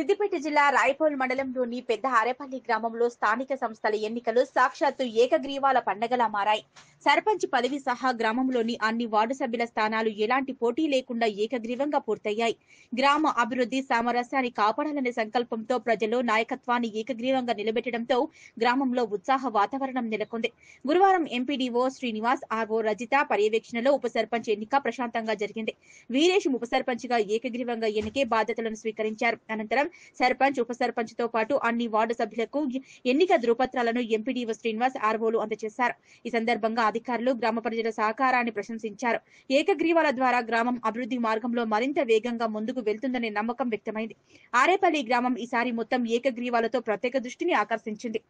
సిద్దిపేట జిల్లా రాయపూల్ మండలంలోని పెద్ద ఆరేపల్లి గ్రామంలో స్థానిక సంస్థల ఎన్నికలు సాక్షాత్తు ఏకగ్రీవాల పండగలా మారాయి. సర్పంచ్ పదవి సహా గ్రామంలోని అన్ని వార్డు సభ్యుల స్థానాలు ఎలాంటి పోటీ లేకుండా ఏకగ్రీవంగా పూర్తయ్యాయి. గ్రామ అభివృద్ధి సామరస్యాన్ని కాపాడాలనే సంకల్పంతో ప్రజలు నాయకత్వాన్ని ఏకగ్రీవంగా నిలబెట్టడంతో గ్రామంలో ఉత్సాహ వాతావరణం నెలకొంది. గురువారం ఎంపీడీఓ శ్రీనివాస్, ఆర్ఓ రజిత పర్యవేక్షణలో ఉప సర్పంచ్ ఎన్నిక ప్రశాంతంగా జరిగింది. వీరేష్ ఉప సర్పంచ్ గా ఏకగ్రీవంగా ఎన్నికే బాధ్యతలను స్వీకరించారు. అనంతరం సర్పంచ్, ఉప సర్పంచ్ తో పాటు అన్ని వార్డు సభ్యులకు ఎన్నిక ధృవపత్రాలను ఎంపీడీఓ శ్రీనివాస్, ఆర్ఓలు అందజేశారు. ఈ సందర్భంగా అధికారులు గ్రామ ప్రజల సహకారాన్ని ప్రశంసించారు. ఏకగ్రీవాల ద్వారా గ్రామం అభివృద్ధి మార్గంలో మరింత వేగంగా ముందుకు వెళ్తుందనే నమ్మకం వ్యక్తమైంది. ఆరేపల్లి గ్రామం ఈసారి మొత్తం ఏకగ్రీవాలతో ప్రత్యేక దృష్టిని ఆకర్షించింది.